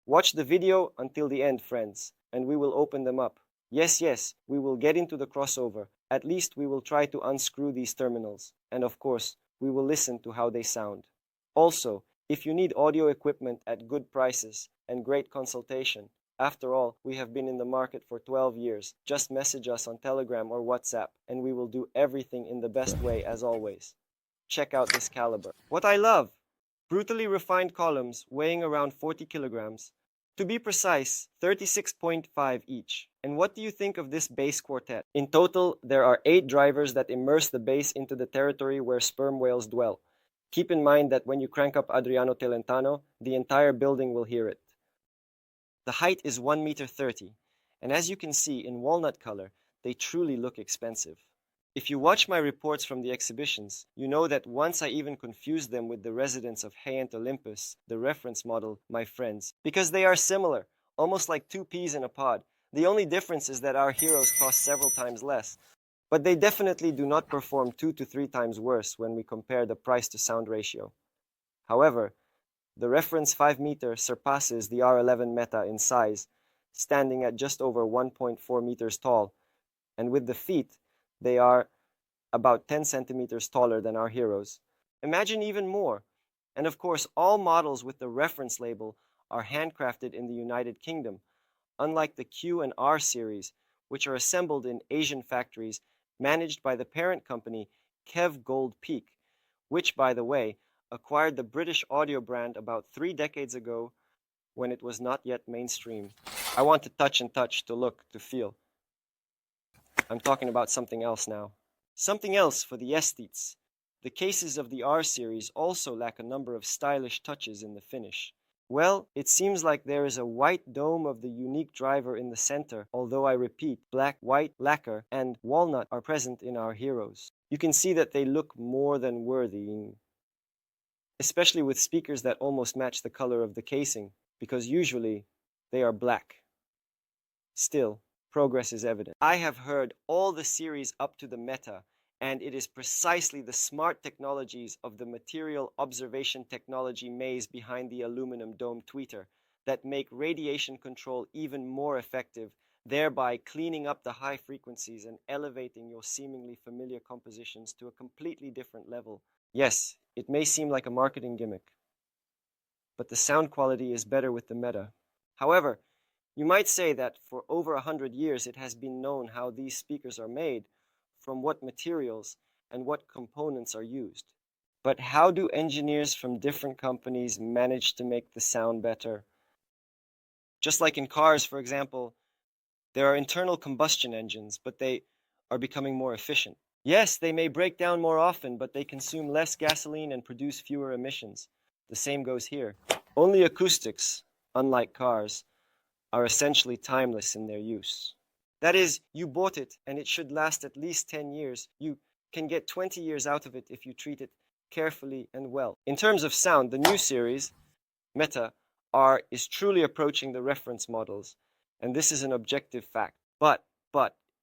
Watch the video until the end, friends, and we will open them up. Yes, we will get into the crossover. At least we will try to unscrew these terminals, and of course, we will listen to how they sound. Also, if you need audio equipment at good prices and great consultation, after all, we have been in the market for 12 years. Just message us on Telegram or WhatsApp, and we will do everything in the best way as always. Check out this caliber. What I love! Brutally refined columns weighing around 40 kilograms. To be precise, 36.5 each. And what do you think of this bass quartet? In total, there are 8 drivers that immerse the bass into the territory where sperm whales dwell. Keep in mind that when you crank up Adriano Celentano, the entire building will hear it. The height is 1 meter 30, and as you can see in walnut color, they truly look expensive. If you watch my reports from the exhibitions, you know that once I even confused them with the residents of HEGEL Olympus, the reference model, my friends, because they are similar, almost like 2 peas in a pod. The only difference is that our heroes cost several times less, but they definitely do not perform 2 to 3 times worse when we compare the price to sound ratio. However, the reference 5 meter surpasses the R11 Meta in size, standing at just over 1.4 meters tall, and with the feet, they are about 10 centimeters taller than our heroes. Imagine even more. And of course, all models with the reference label are handcrafted in the United Kingdom, unlike the Q and R series, which are assembled in Asian factories managed by the parent company KEF Gold Peak, which, by the way, acquired the British audio brand about 3 decades ago when it was not yet mainstream. I want to touch and touch, to look, to feel. I'm talking about something else now. Something else for the aesthetes. The cases of the R series also lack a number of stylish touches in the finish. Well, it seems like there is a white dome of the unique driver in the center, although I repeat, black, white, lacquer, and walnut are present in our heroes. You can see that they look more than worthy, especially with speakers that almost match the color of the casing, because usually they are black. Still, progress is evident. I have heard all the series up to the Meta, and it is precisely the smart technologies of the material observation technology maze behind the aluminum dome tweeter that make radiation control even more effective, thereby cleaning up the high frequencies and elevating your seemingly familiar compositions to a completely different level. Yes, it may seem like a marketing gimmick, but the sound quality is better with the Meta. However, you might say that for over 100 years it has been known how these speakers are made, from what materials and what components are used. But how do engineers from different companies manage to make the sound better? Just like in cars, for example, there are internal combustion engines, but they are becoming more efficient. Yes, they may break down more often, but they consume less gasoline and produce fewer emissions. The same goes here. Only acoustics, unlike cars, are essentially timeless in their use. That is, you bought it and it should last at least 10 years. You can get 20 years out of it if you treat it carefully and well. In terms of sound, the new series, Meta, R, is truly approaching the reference models, and this is an objective fact. But,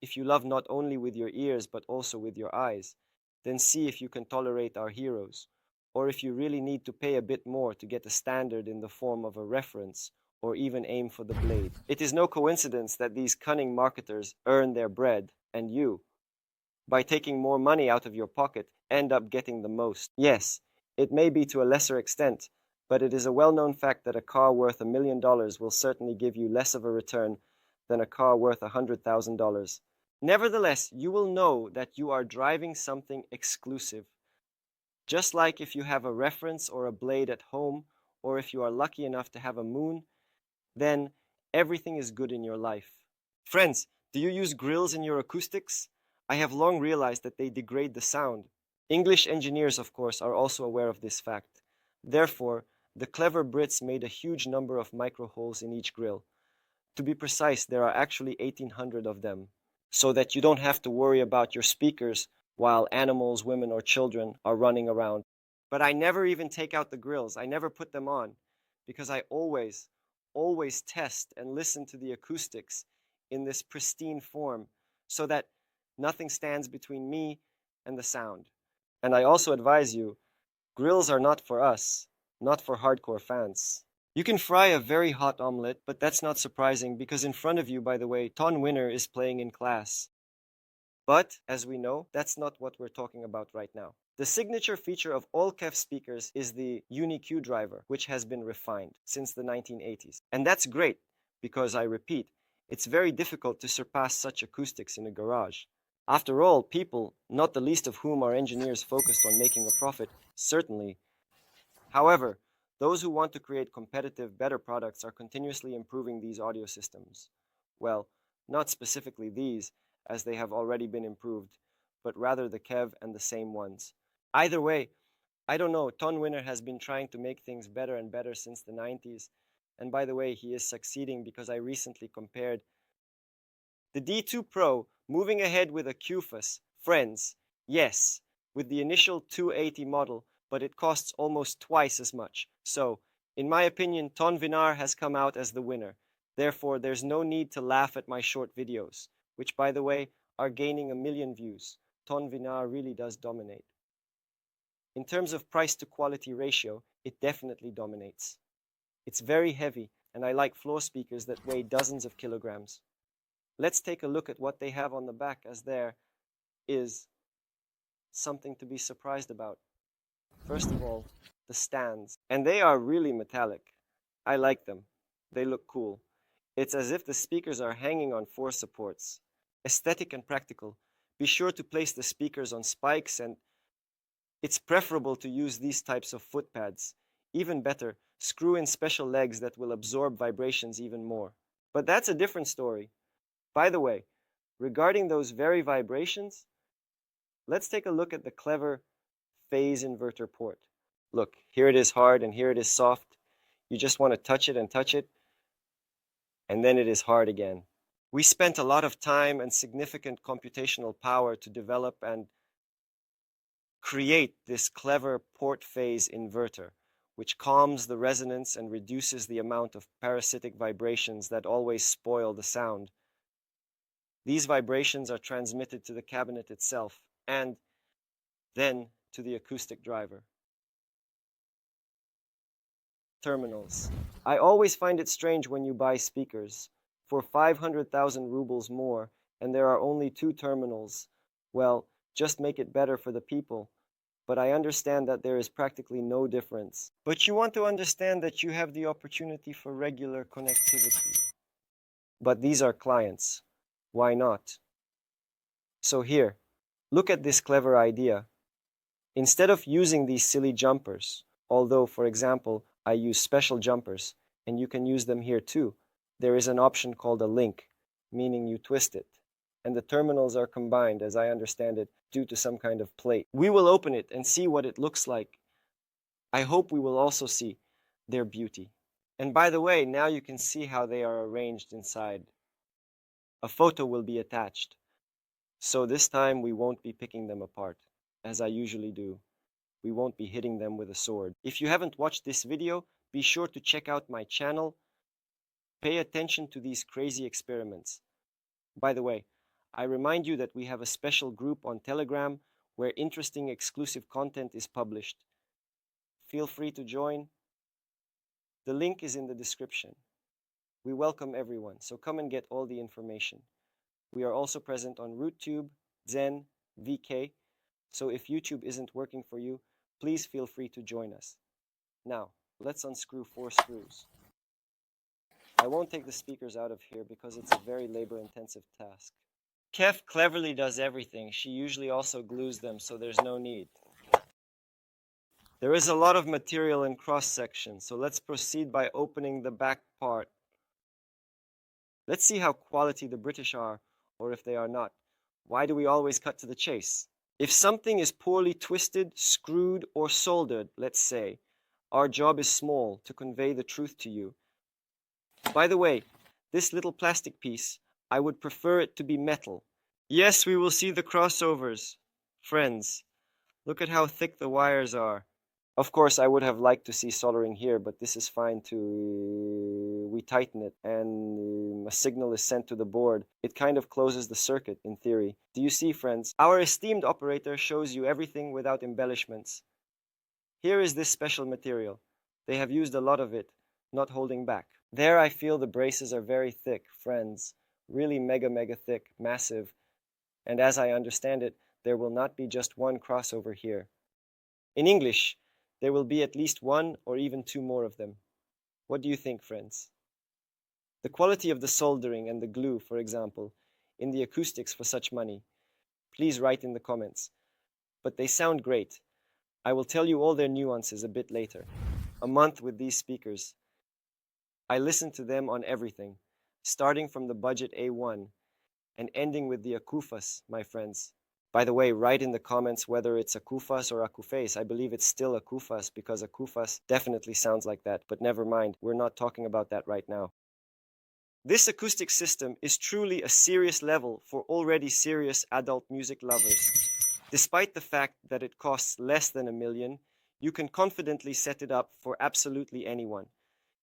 if you love not only with your ears but also with your eyes, then see if you can tolerate our heroes, or if you really need to pay a bit more to get a standard in the form of a reference, or even aim for the blade. It is no coincidence that these cunning marketers earn their bread, and you, by taking more money out of your pocket, end up getting the most. Yes, it may be to a lesser extent, but it is a well-known fact that a car worth $1 million will certainly give you less of a return than a car worth $100,000. Nevertheless, you will know that you are driving something exclusive. Just like if you have a reference or a blade at home, or if you are lucky enough to have a moon, then everything is good in your life. Friends, do you use grills in your acoustics? I have long realized that they degrade the sound. English engineers, of course, are also aware of this fact. Therefore, the clever Brits made a huge number of micro holes in each grill. To be precise, there are actually 1,800 of them, so that you don't have to worry about your speakers while animals, women, or children are running around. But I never even take out the grills. I never put them on, because I always test and listen to the acoustics in this pristine form so that nothing stands between me and the sound. And I also advise you, grills are not for us, not for hardcore fans. You can fry a very hot omelette, but that's not surprising because in front of you, by the way, Ton Winner is playing in class. But, as we know, that's not what we're talking about right now. The signature feature of all KEF speakers is the UniQ driver, which has been refined since the 1980s. And that's great, because I repeat, it's very difficult to surpass such acoustics in a garage. After all, people, not the least of whom are engineers focused on making a profit, certainly. However, those who want to create competitive, better products are continuously improving these audio systems. Well, not specifically these, as they have already been improved, but rather the KEV and the same ones. Either way, I don't know, Ton Winner has been trying to make things better and better since the 90s. And by the way, he is succeeding because I recently compared the D2 Pro moving ahead with a QFAS, friends, yes, with the initial 280 model, but it costs almost twice as much. So, in my opinion, Ton Vinar has come out as the winner. Therefore, there's no need to laugh at my short videos, which, by the way, are gaining 1 million views. Ton Vinar really does dominate. In terms of price to quality ratio, it definitely dominates. It's very heavy, and I like floor speakers that weigh dozens of kilograms. Let's take a look at what they have on the back, as there is something to be surprised about. First of all, the stands. And they are really metallic. I like them. They look cool. It's as if the speakers are hanging on 4 supports. Aesthetic and practical. Be sure to place the speakers on spikes, and it's preferable to use these types of foot pads. Even better, screw in special legs that will absorb vibrations even more. But that's a different story. By the way, regarding those very vibrations, let's take a look at the clever phase inverter port. Look, here it is hard and here it is soft. You just want to touch it, and then it is hard again. We spent a lot of time and significant computational power to develop and create this clever port phase inverter, which calms the resonance and reduces the amount of parasitic vibrations that always spoil the sound. These vibrations are transmitted to the cabinet itself and then to the acoustic driver. Terminals. I always find it strange when you buy speakers for 500,000 rubles more and there are only 2 terminals. Well, just make it better for the people. But I understand that there is practically no difference. But you want to understand that you have the opportunity for regular connectivity. But these are clients. Why not? So here, look at this clever idea. Instead of using these silly jumpers, although, for example, I use special jumpers, and you can use them here too, there is an option called a link, meaning you twist it, and the terminals are combined, as I understand it, due to some kind of plate. We will open it and see what it looks like. I hope we will also see their beauty. And by the way, now you can see how they are arranged inside. A photo will be attached. So this time we won't be picking them apart, as I usually do. We won't be hitting them with a sword. If you haven't watched this video, be sure to check out my channel. Pay attention to these crazy experiments. By the way, I remind you that we have a special group on Telegram where interesting exclusive content is published. Feel free to join. The link is in the description. We welcome everyone, so come and get all the information. We are also present on RootTube, Zen, VK, so if YouTube isn't working for you, please feel free to join us. Now, let's unscrew 4 screws. I won't take the speakers out of here because it's a very labor-intensive task. KEF cleverly does everything. She usually also glues them, so there's no need. There is a lot of material in cross-section, so let's proceed by opening the back part. Let's see how quality the British are, or if they are not. Why do we always cut to the chase? If something is poorly twisted, screwed, or soldered, let's say, our job is small to convey the truth to you. By the way, this little plastic piece, I would prefer it to be metal. Yes, we will see the crossovers. Friends, look at how thick the wires are. Of course, I would have liked to see soldering here, but this is fine too. We tighten it, and a signal is sent to the board. It kind of closes the circuit, in theory. Do you see, friends? Our esteemed operator shows you everything without embellishments. Here is this special material. They have used a lot of it, not holding back. There I feel the braces are very thick, friends, really mega thick, massive, and as I understand it, there will not be just one crossover here. In English, there will be at least one or even two more of them. What do you think, friends? The quality of the soldering and the glue, for example, in the acoustics for such money, please write in the comments. But they sound great. I will tell you all their nuances a bit later. A month with these speakers. I listened to them on everything, starting from the budget A1 and ending with the Akufas, my friends. By the way, write in the comments whether it's Akufas or Akufes. I believe it's still Akufas because Akufas definitely sounds like that, but never mind, we're not talking about that right now. This acoustic system is truly a serious level for already serious adult music lovers. Despite the fact that it costs less than $1 million, you can confidently set it up for absolutely anyone.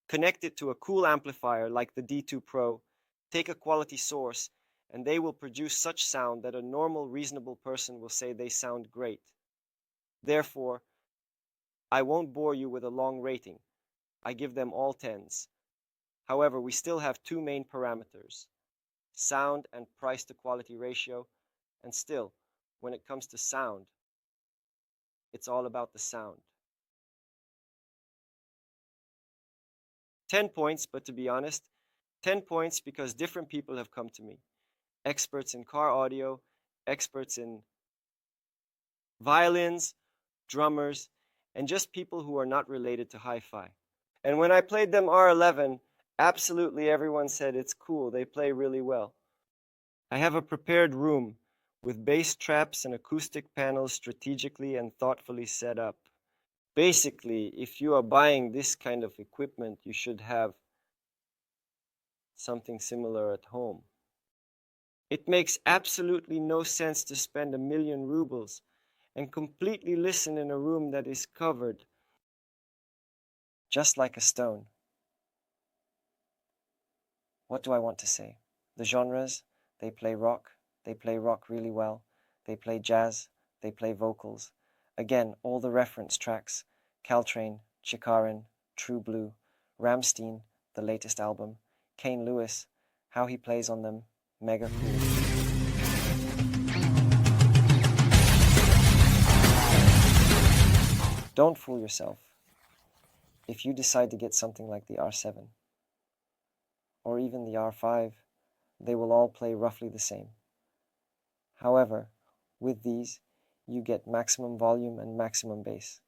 Connect it to a cool amplifier like the D2 Pro, take a quality source, and they will produce such sound that a normal, reasonable person will say they sound great. Therefore, I won't bore you with a long rating. I give them all 10s. However, we still have two main parameters, sound and price to quality ratio, and still, when it comes to sound, it's all about the sound. 10 points, but to be honest, 10 points because different people have come to me. Experts in car audio, experts in violins, drummers, and just people who are not related to hi-fi. And when I played them R11, absolutely everyone said it's cool, they play really well. I have a prepared room with bass traps and acoustic panels strategically and thoughtfully set up. Basically, if you are buying this kind of equipment, you should have something similar at home. It makes absolutely no sense to spend 1 million rubles and completely listen in a room that is covered just like a stone. What do I want to say? The genres, they play rock really well, they play jazz, they play vocals. Again, all the reference tracks, Caltrain, Chikarin, True Blue, Rammstein, the latest album, Kane Lewis, how he plays on them, mega cool. Don't fool yourself. If you decide to get something like the R7, or even the R5, they will all play roughly the same. However, with these, you get maximum volume and maximum bass.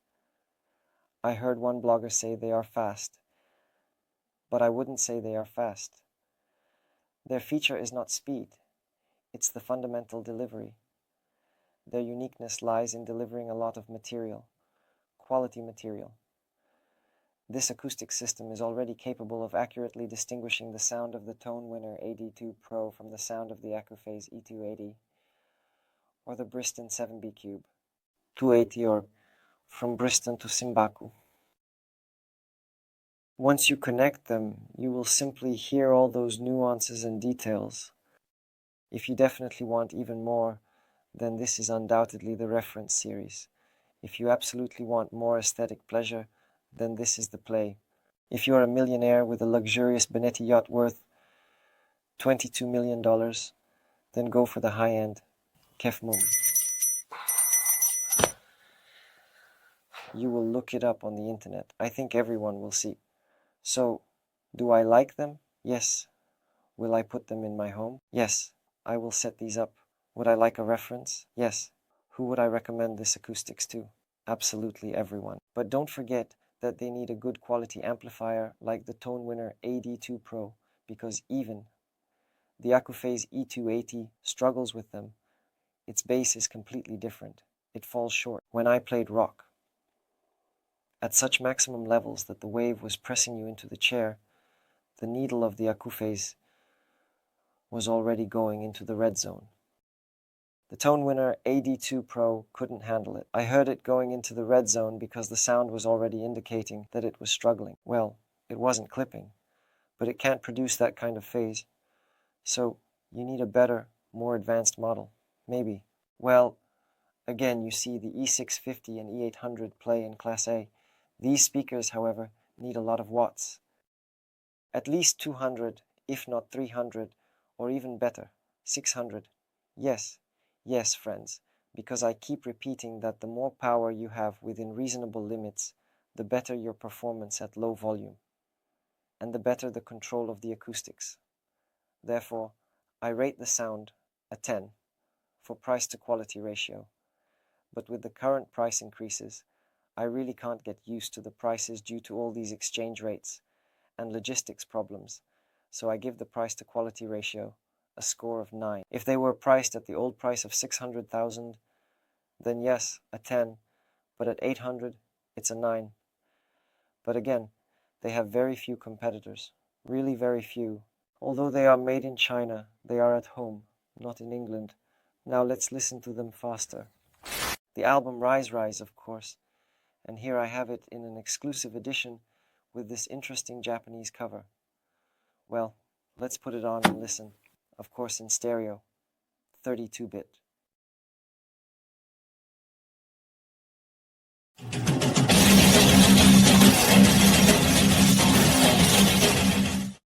I heard one blogger say they are fast, but I wouldn't say they are fast. Their feature is not speed, it's the fundamental delivery. Their uniqueness lies in delivering a lot of material, quality material. This acoustic system is already capable of accurately distinguishing the sound of the Tone Winner AD2 Pro from the sound of the Akufes E280 or the Bristol 7B Cube 280 or from Bristol to Simbaku. Once you connect them, you will simply hear all those nuances and details. If you definitely want even more, then this is undoubtedly the reference series. If you absolutely want more aesthetic pleasure, then this is the play. If you are a millionaire with a luxurious Benetti yacht worth $22 million, then go for the high-end KEF Mum. You will look it up on the internet. I think everyone will see. So, do I like them? Yes. Will I put them in my home? Yes. I will set these up. Would I like a reference? Yes. Who would I recommend this acoustics to? Absolutely everyone. But don't forget that they need a good quality amplifier like the Tone Winner AD2 Pro, because even the Akufes E280 struggles with them. Its bass is completely different. It falls short. When I played rock, at such maximum levels that the wave was pressing you into the chair, the needle of the Akufes was already going into the red zone. The Tone Winner AD2 Pro couldn't handle it. I heard it going into the red zone because the sound was already indicating that it was struggling. Well, it wasn't clipping, but it can't produce that kind of phase. So, you need a better, more advanced model. Maybe. Well, again, you see the E650 and E800 play in Class A. These speakers, however, need a lot of watts. At least 200, if not 300, or even better, 600. Yes, yes, friends, because I keep repeating that the more power you have within reasonable limits, the better your performance at low volume, and the better the control of the acoustics. Therefore, I rate the sound a 10 for price to quality ratio. But with the current price increases, I really can't get used to the prices due to all these exchange rates and logistics problems, so I give the price to quality ratio a score of 9. If they were priced at the old price of 600,000, then yes, a 10, but at 800, it's a 9. But again, they have very few competitors, really very few. Although they are made in China, they are at home, not in England. Now let's listen to them faster. The album Rise Rise, of course, and here I have it in an exclusive edition with this interesting Japanese cover. Well, let's put it on and listen, of course in stereo, 32-bit.